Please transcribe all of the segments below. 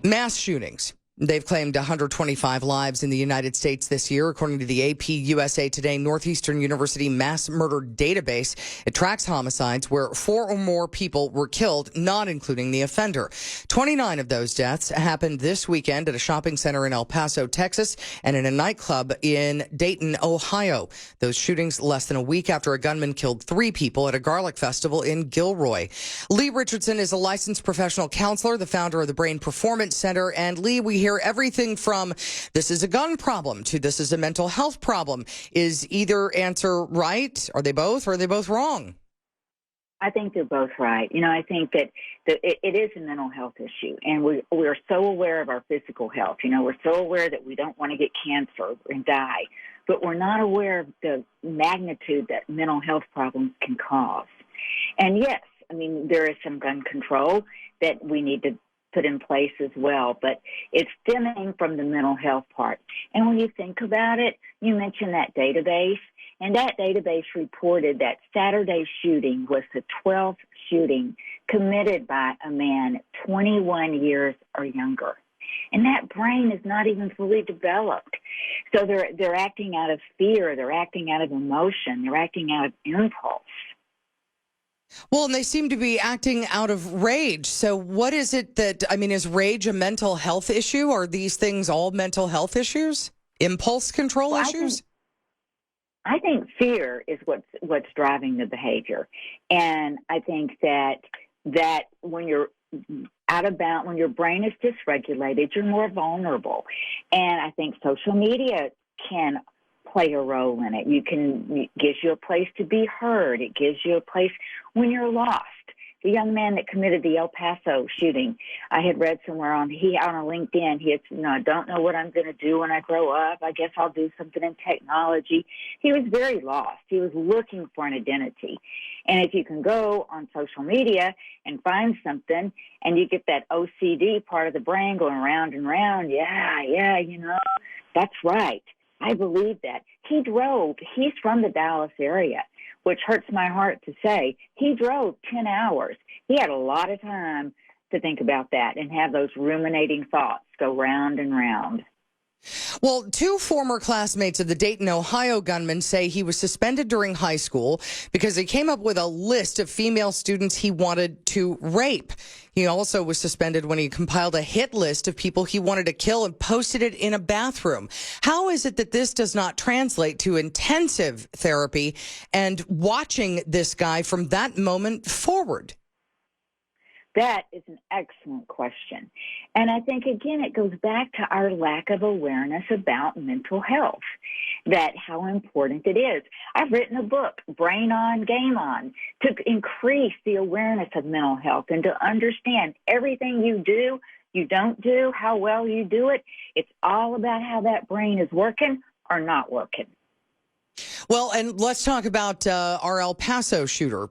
Mass shootings. They've claimed 125 lives in the United States this year, according to the AP USA Today Northeastern University Mass Murder Database. It tracks homicides where 4 or more people were killed, not including the offender. 29 of those deaths happened this weekend at a shopping center in El Paso, Texas, and in a nightclub in Dayton, Ohio. Those shootings less than a week after a gunman killed 3 people at a garlic festival in Gilroy. Lee Richardson is a licensed professional counselor, the founder of the Brain Performance Center. And Lee, we hear everything from this is a gun problem to this is a mental health problem. Is either answer right? Are they both, or are they both wrong? I think they're both right. I think that it is a mental health issue, and we're so aware of our physical health. We're so aware that we don't want to get cancer and die, but we're not aware of the magnitude that mental health problems can cause. And yes, there is some gun control that we need to put in place as well, but it's stemming from the mental health part. And when you think about it, you mentioned that database, and that database reported that Saturday's shooting was the 12th shooting committed by a man 21 years or younger. And that brain is not even fully developed. So they're acting out of fear, they're acting out of emotion, they're acting out of impulse. Well, and they seem to be acting out of rage. So what is it that, is rage a mental health issue? Are these things all mental health issues? Impulse control issues? I think fear is what's driving the behavior. And I think that when you're out of bounds, when your brain is dysregulated, you're more vulnerable. And I think social media can play a role in it. It gives you a place to be heard. It gives you a place when you're lost. The young man that committed the El Paso shooting, I had read somewhere on LinkedIn, he had, I don't know what I'm going to do when I grow up. I guess I'll do something in technology. He was very lost. He was looking for an identity. And if you can go on social media and find something and you get that OCD part of the brain going round and round, that's right. I believe that. He's from the Dallas area, which hurts my heart to say. He drove 10 hours. He had a lot of time to think about that and have those ruminating thoughts go round and round. Well, 2 former classmates of the Dayton, Ohio gunman say he was suspended during high school because he came up with a list of female students he wanted to rape. He also was suspended when he compiled a hit list of people he wanted to kill and posted it in a bathroom. How is it that this does not translate to intensive therapy and watching this guy from that moment forward? That is an excellent question. And I think, again, it goes back to our lack of awareness about mental health, that how important it is. I've written a book, Brain On, Game On, to increase the awareness of mental health and to understand everything you do, you don't do, how well you do it. It's all about how that brain is working or not working. Well, and let's talk about our El Paso shooter.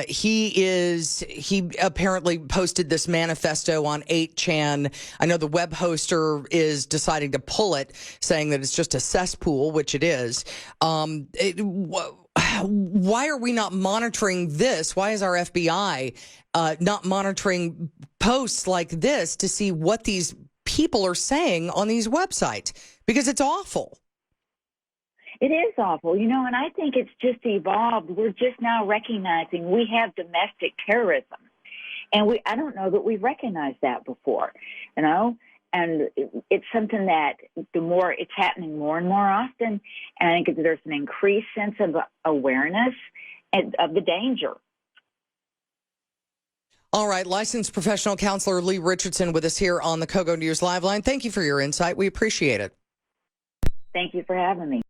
He apparently posted this manifesto on 8chan. I know the web hoster is deciding to pull it, saying that it's just a cesspool, which it is. Why are we not monitoring this? Why is our FBI not monitoring posts like this to see what these people are saying on these websites? Because it's awful. It is awful, and I think it's just evolved. We're just now recognizing we have domestic terrorism. And I don't know that we've recognized that before, and it's something that it's happening more and more often. And I think there's an increased sense of awareness of the danger. All right. Licensed professional counselor Lee Richardson with us here on the KOGO News Live Line. Thank you for your insight. We appreciate it. Thank you for having me.